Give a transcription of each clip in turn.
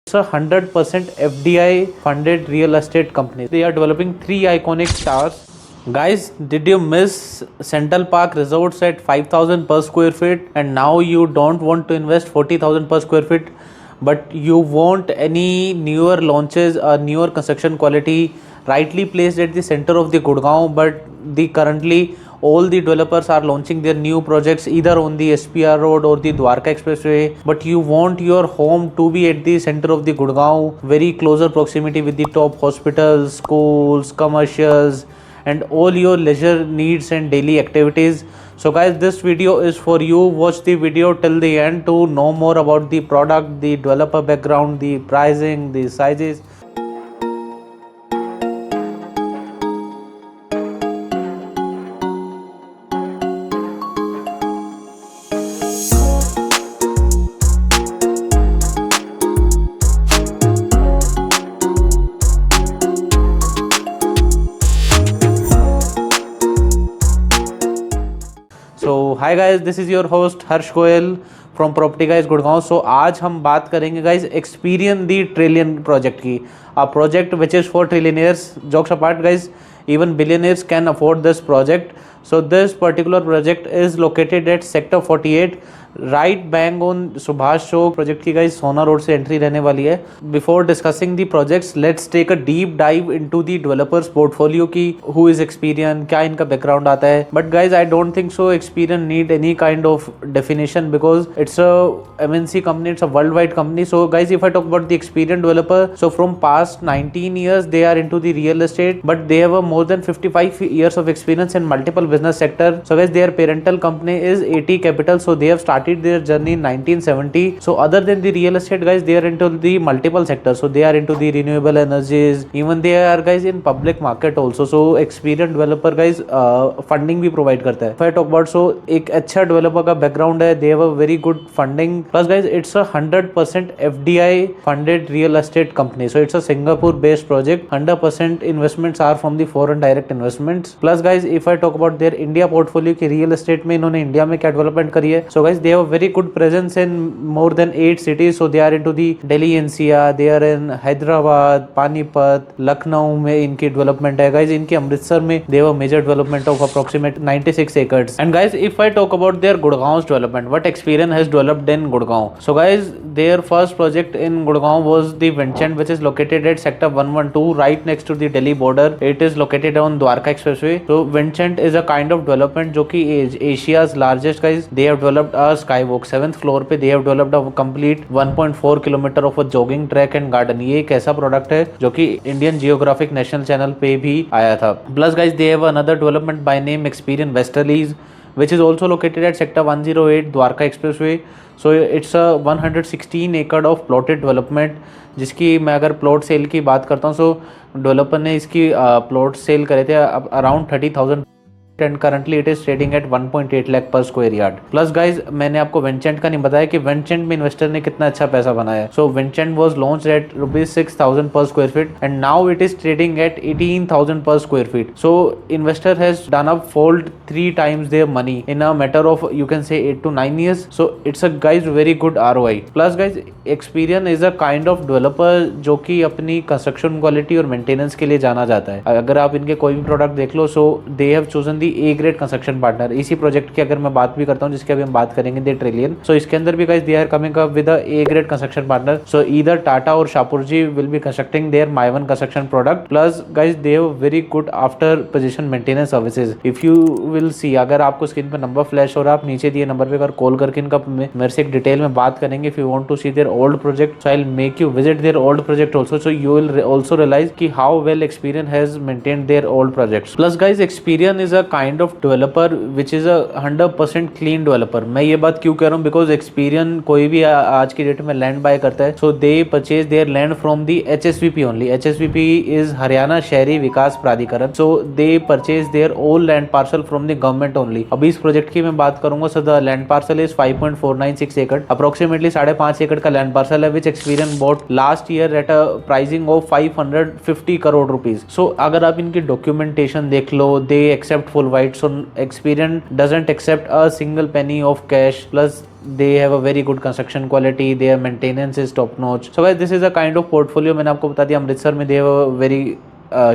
It's a 100% FDI funded real estate company. They are developing 3 iconic towers. Guys, did you miss Central Park Resorts at 5,000 per square feet, and now you don't want to invest 40,000 per square feet, but you want any newer launches, newer construction quality, rightly placed at the center of the Gurgaon, but the currently all the developers are launching their new projects either on the SPR road or the Dwarka Expressway, but you want your home to be at the center of the Gurgaon, very closer proximity with the top hospitals, schools, commercials, and all your leisure needs and daily activities. So guys, this video is for you. Watch the video till the end to know more about the product, the developer background, the pricing, the sizes. So hi guys, this is your host Harsh Goyal from property guys Gurgaon. सो आज हम बात करेंगे guys Experion the trillion project की. A project which is for trillionaires. Jokes apart guys, even billionaires can afford this project. So this particular project is located at sector 48, right bang on Subhash Chowk. project की guys सोना road से entry रहने वाली है. Before discussing the projects, let's take a deep dive into the developers portfolio की who is Experian, क्या इनका background आता है. But guys, I don't think so Experian need any kind of definition because it's a MNC company, it's a worldwide company. So guys, if I talk about the Experian developer, so from past 19 years they are into the real estate, but they have a more than 55 years of experience in multiple business sector. So guys, their parental company is AT Capital. So they have started their journey in 1970. So other than the real estate guys, they are into the multiple sectors. So they are into the renewable energies, even they are guys in public market also. So Experian developer guys funding भी provide करता है. If I talk about, so एक अच्छा developer का background है, they have a very good funding. Plus guys, it's a 100% FDI funded real estate company. So it's a Singapore based project. 100% investments are from the foreign direct investments. Plus guys, if I talk about their India portfolio की real estate में इन्होंने India में क्या development करी है. So guys, they have a very good presence in more than 8 cities. So they are into the Delhi NCR, they are in Hyderabad, Panipat, Lucknow में इनकी development है. guys, इनके अमृतसर में they have a major development of approximate 96 acres. And guys, if I talk about their Gurgaon's development, what Experian has developed in Gurgaon. So guys, their first project in Gurgaon was the Vincent, which is located at sector 112, right next to the Delhi border. It is located on Dwarka Expressway. So Vincent is a kind of development जो कि Asia's largest guys. They have developed a skywalk. 7th floor पे they have developed a complete 1.4 kilometer of a jogging track and garden. ये एक ऐसा product है जो कि Indian geographic national channel पे भी आया था. Plus guys, they have another development by name Experian Westerlies, which is also located at sector 108 Dwarka Expressway. So it's a 116 acre of plotted development, जिसकी मैं अगर प्लॉट सेल की बात करता हूँ, सो डेवलपर ने इसकी प्लॉट सेल करे थे around 30,000 and currently it is trading at 1.8 lakh per square yard. Plus guys, मैंने आपको Vincent का नहीं बताया कि Vincent में इन्वेस्टर ने कितना अच्छा पैसा बनाया. So Vincent was launched at rupees 6,000 per square feet and now it is trading at 18,000 per square feet. So investor has done up fold 3 times their money in a matter of, you can say, 8 to 9 years. So it's a guys very good ROI. Plus guys, Experian is a kind of developer जो कि अपनी construction quality और maintenance के लिए जाना जाता है. अगर आप इनके कोई भी प्रोडक्ट देख लो, so they have chosen the A grade construction partner. इसी प्रोजेक्ट की अगर मैं बात भी करता हूँ जिसकी अभी हम बात करेंगे, दे ट्रिलियन. सो इसके अंदर भी guys they are coming up with a A grade construction partner. So either Tata और Shapoorji will be constructing their Mivan construction product. Plus guys, they have very good after possession maintenance services. If you will see, अगर आपको screen पर number flash हो रहा है, आप नीचे दिए नंबर पे अगर कॉल करके इनका मेरे से एक डिटेल में बात करेंगे. If you want to see their old project, so I will make you visit their old project also. So you will also realise कि how well Experian has maintained their old projects. Plus guys, Experian is a kind of developer which is a 100% clean developer. मैं ये बात क्यों कह रहा हूँ, because Experian कोई भी आज की डेट में लैंड बाय करता है, so they purchase their land from the HSVP only. HSVP is Haryana शहरी विकास प्राधिकरण. So they purchase their all land parcel from the government only. अभी इस प्रोजेक्ट की मैं बात करूंगा, so the land parcel is 5.496 एकड़, अप्रोक्सीमेटली 5.5 एकड़ का लैंड पार्सल है, which Experian bought last year at a pricing of 550 crore rupees. So अगर आप इनकी डॉक्यूमेंटेशन देख लो, दे except full all white, so Experian doesn't accept a single penny of cash, plus they have a very good construction quality, their maintenance is top notch. So guys, this is a kind of portfolio. मैंने आपको बता दिया अमृतसर में they have a very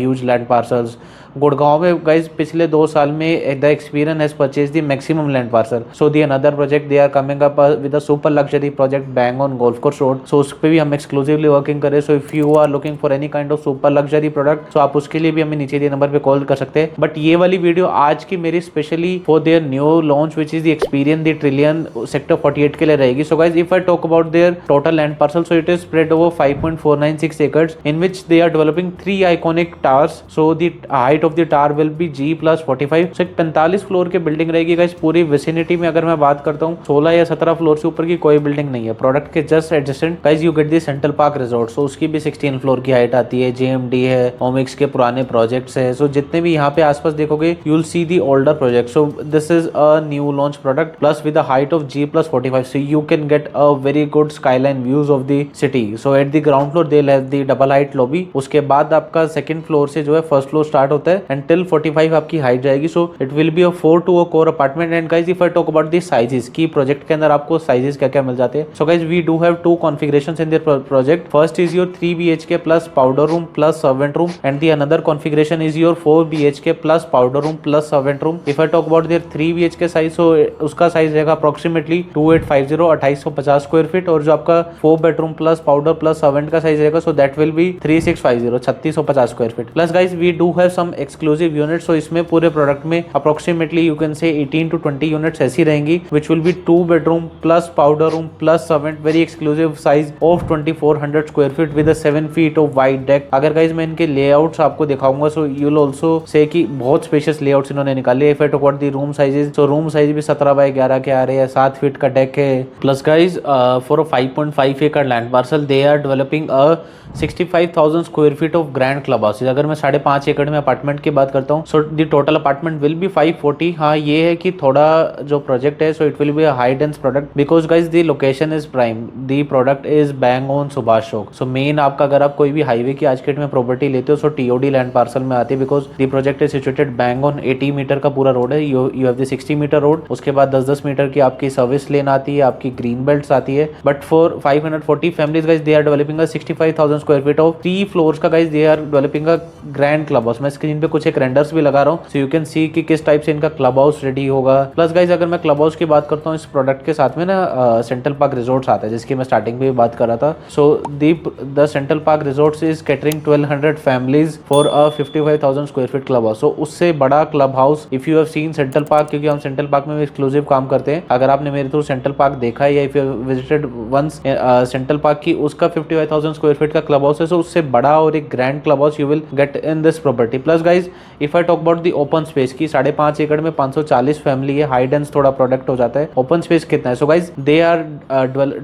huge land parcels. Gurgaon में guys पिछले 2 साल में the Experion has purchase the maximum land parcel. So the another project they are coming up with a super luxury project bang on golf course road. So उस पर भी हम exclusively working करें. So if you are looking for any kind of super luxury product, so आप उसके लिए भी हमें नीचे दिए नंबर पे कॉल कर सकते हैं. बट ये वाली वीडियो आज की मेरी specially for their new launch which is the Experion the Trillion sector 48 के लिए रहेगी. So guys if I talk about their total land parcel, so it is spread over 5.496 acres in which they are developing 3 iconic towers. So the height of the tower will be G+45. So एक 45 floor की building रहेगी guys. पूरी vicinity में अगर मैं बात करता हूँ 16 या 17 फ्लोर से ऊपर की कोई बिल्डिंग नहीं है. प्रोडक्ट के just adjacent guys you get the central park resort. So उसकी भी 16 फ्लोर की हाइट आती है. JMD है, ओमिक्स के पुराने प्रोजेक्ट्स है. सो जितने भी यहाँ पे आसपास देखोगे you will C the older project. So this is a new launch product plus with a height of G+45. So you can get a very good skyline views of the city. So at the ground floor they have the double height lobby. उसके बाद आपका second floor से जो है first floor start होता है and till 45 आपकी height जाएगी. So it will be a 4 to a core apartment. And guys if I talk about the sizes की प्रोजेक्ट के अंदर आपको साइजेस क्या क्या मिल जाते हैं. So guys we do have 2 configurations in their project. First is your 3 BHK plus powder room plus servant room, and the another configuration is your 4 BHK plus powder room plus servant room. If I talk about their 3 BHK size, so उसका size रहेगा approximately 2850 2850 square feet. और जो आपका 4 bedroom plus powder plus servant का size रहेगा, so that will be 3650 3650 square feet. Plus guys we do have some exclusive unit. So इसमें पूरे product में अप्रोक्सीमेटली यू कैन से 18 to 20 यूनिट्स ऐसी रहेंगी which will be 2 bedroom plus powder room plus servant. Very exclusive size of 2400 square feet with 7 feet of wide deck. अगर guys मैं इनके layouts आपको दिखाऊंगा, सो यू विल ऑल्सो से कि बहुत स्पेशियस लेआउट्स इन्होंने निकाले. If I talk about the room sizes, so room size भी 17x11 के आ रहे हैं. 7 फीट का डेक है. Plus guys for a 5.5 acre land parcel they are developing a 65,000 square feet of grand club house. अगर मैं 5.5 एकड़ में अपार्टमेंट की बात करता हूँ, so the total apartment will be 540. हाँ ये है कि थोड़ा जो प्रोजेक्ट है, सो it will be a high dense product because guys the location is prime. The product is bang on Subhash Chowk. So main आपका अगर आप कोई भी हाईवे की आज के डेट में प्रॉपर्टी लेते हो, सो TOD लैंड पार्सल में आती है because the project is situated bang on 80 metre का पूरा रोड है. You have the 60 metre road. उसके बाद 10-10 मीटर की आपकी सर्विस लेन आती है, आपकी ग्रीन बेल्ट आती है. But for 540 families guys they are developing 65,000 square feet of 3 floors का guys they are developing a grand club house. मैं स्क्रीन पे कुछ एक रेंडर्स भी लगा रहा हूँ, सो यू कैन सी कि किस टाइप से इनका क्लब हाउस रेडी होगा. प्लस गाइज अगर मैं क्लब हाउस की बात करता हूँ, इस प्रोडक्ट के साथ में ना सेंट्रल पार्क रिजॉर्ट्स आता है जिसकी मैं स्टार्टिंग में भी बात कर रहा था. So the central park resorts is catering 1200 families for a 55,000 square feet club house. So उससे बड़ा club house if you have seen central park, क्योंकि हम सेंट्रल पार्क में एक्सक्लूसिव काम करते हैं. अगर आपने मेरे थ्रू सेंट्रल पार्क देखा है या if you visited once central park की, उसका 55,000 स्क्वायर फीट का क्लब हाउस है. सो उससे बड़ा और एक grand club house you will get in this property. Plus guys if I talk about the open space की, 5.5 एकड़ में 540 फैमिली है. हाई डेंस थोड़ा प्रोडक्ट हो जाता है. ओपन स्पेस कितना है? So guys they are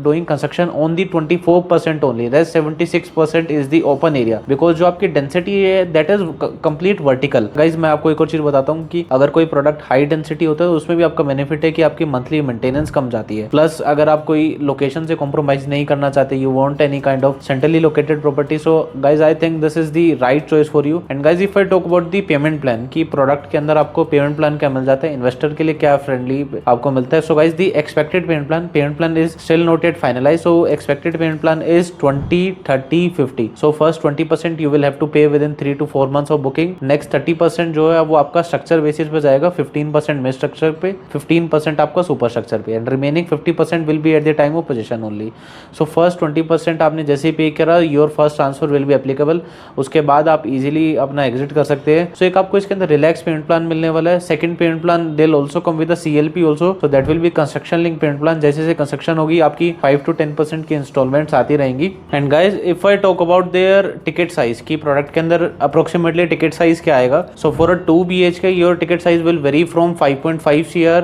doing construction on the 24% only. That 76% is the open area because जो आपकी डेंसिटी है that is complete vertical. Guys मैं आपको एक और चीज बताता हूँ कि अगर कोई प्रोडक्ट हाई डेंसिटी होता है तो उसमें भी आपका बेनिफिट है कि आपकी मंथली मेंटेनेंस कम जाती है. प्लस अगर आप कोई लोकेशन से कॉम्प्रोमाइज नहीं करना चाहते, you want any kind of centrally located property, so guys I think this is the right choice for you. And guys if I talk about the payment plan की product के अंदर आपको payment plan क्या मिल जाता है, investor के लिए क्या फ्रेंडली आपको मिलता है. So guys the expected payment plan is still not yet finalise. So expected payment plan is 20 30 50. So first 20% you will have to pay within 3 to 4 months of booking. Next 30% जो है वो आपका structure basis पे जाएगा. 15% में structure पे, 15% आपका super structure पे, and remaining 50% will be at the time of position only. So first 20% आपने जैसे ही पे करा, your first transfer will be applicable. उसके बाद आप इजीली अपना एग्जिट कर सकते हैं. सो एक आपको इसके अंदर रिलैक्स पेमेंट प्लान मिलने वाला है. Second payment plan they also come with CLP also. So that will B construction link payment plan. जैसे जैसे कंस्ट्रक्शन होगी आपकी 5 to 10% की इंस्टॉलमेंट्स आती रहेंगी. And guys if I talk about there ticket size की प्रोडक्ट के अंदर अप्रोक्सीमेटली टिकट साइज क्या आएगा. So for a 2 BHK your ticket size will very from 5.5 CR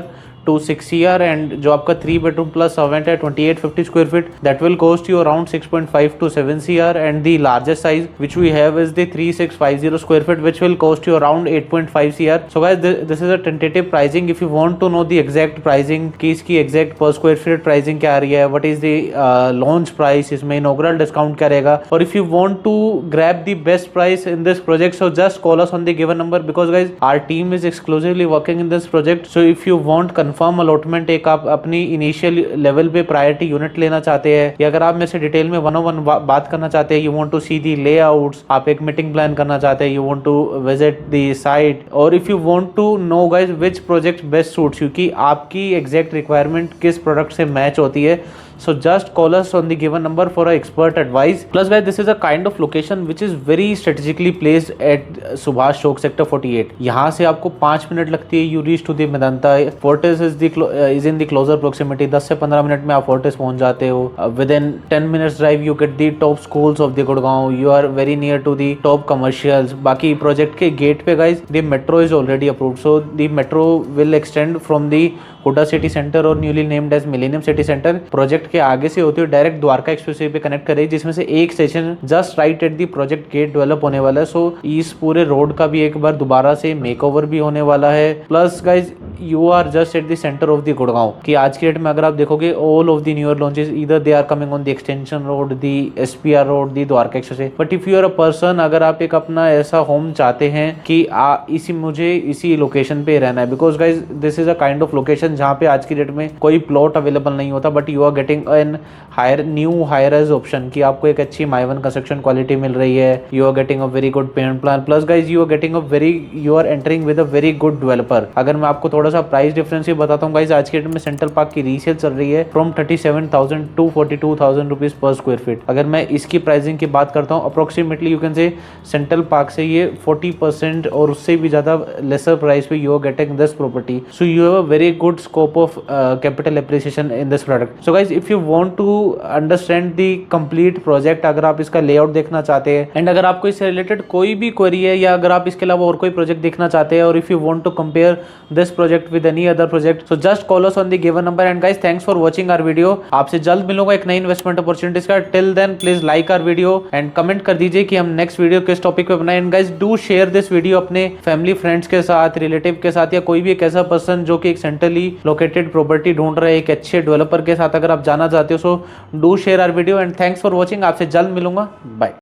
to 6 CR and जो आपका 3 bedroom plus servant है 2850 square feet, that will cost you around 6.5 to 7 CR, and the largest size which we have is the 3650 square feet which will cost you around 8.5 CR. So guys, this is a tentative pricing. If you want to know the exact pricing कि इसकी exact per square feet pricing क्या आ रही है, what is the launch price, इसमें inaugural discount क्या रहेगा, और if you want to grab the best price in this project, so just call us on the given number because guys our team is exclusively working in this project. So if you want confirm allotment, एक आप अपनी initial level पे priority unit लेना चाहते हैं, या अगर आप मेरे से डिटेल में 1-on-1 बात करना चाहते हैं, you want to see the layouts, आप एक मीटिंग प्लान करना चाहते हैं, you want to visit the site, और if you want to know guys which project best suits you, कि आपकी exact requirement किस प्रोडक्ट से मैच होती है, so just call us on the given number for a expert advice. Plus guys, this is a kind of location which is very strategically placed at Subhash Chowk sector 48. यहाँ से आपको 5 minute लगती है, you reach to the Medanta. Fortis is in the closer proximity. 10 से 15 minute में आप Fortis पहुंच जाते हो. Within 10 minutes drive you get the top schools of the Gurgaon. You are very near to the top commercials. बाकी project के gate पे guys the metro is already approved, so the metro will extend from the HUDA city centre और newly named as millennium city centre project के आगे से होते हुए direct Dwarka expressway पे कनेक्ट करेगी, जिसमें से एक station just right at the project gate develop होने वाला है. सो इस पूरे रोड का भी एक बार दोबारा से मेकओवर भी होने वाला है. Plus guys you are just at the centre of the Gurgaon, कि आज की डेट में अगर आप देखोगे all of the newer launches either they are coming on the extension road, the SPR road, the Dwarka expressway. But if you are a person, अगर आप एक अपना ऐसा होम चाहते हैं कि मुझे इसी लोकेशन पे रहना है, because guys this is a kind of location जहाँ पे आज की डेट में कोई प्लॉट अवेलेबल नहीं होता, but you are getting an higher edge option, कि आपको एक अच्छी माइवन कंस्ट्रक्शन क्वालिटी मिल रही है, you are getting a very good payment plan. Plus guys you are entering with a very good developer. अगर मैं आपको थोड़ा सा प्राइस डिफरेंस ही बताता हूँ गाइज, आज के डेट में सेंट्रल पार्क की रीसेल चल रही है फ्रॉम 37,000 टू 42,000 रुपीज पर स्क्वायर फीट. अगर मैं इसकी प्राइसिंग की बात करता हूँ, approximately you can say Central Park से ये 40% और उससे भी ज्यादा लेसर प्राइस पे you are getting this property. So you have a very good scope of capital appreciation in this product. So guys, if you want to understand the complete project, अगर आप इसका layout देखना चाहते हैं and अगर आपको इससे related कोई भी query है, या अगर आप इसके अलावा और कोई project देखना चाहते हैं, और if you want to compare this project with any other project, so just call us on the given number. And guys, thanks for watching our video. आपसे जल्द मिलूंगा एक नई investment opportunities का. Till then, please like our video and comment कर दीजिए कि हम next video किस topic पे बनाएं. And guys, do share this video अपने family friends के साथ, relative के साथ, या कोई भी एक ऐसा person जो कि एक centrally लोकेटेड प्रॉपर्टी ढूंढ रहे हैं एक अच्छे डेवलपर के साथ, अगर आप जाना चाहते हो, so do share our video. And thanks for watching. आपसे जल्द मिलूंगा. बाय.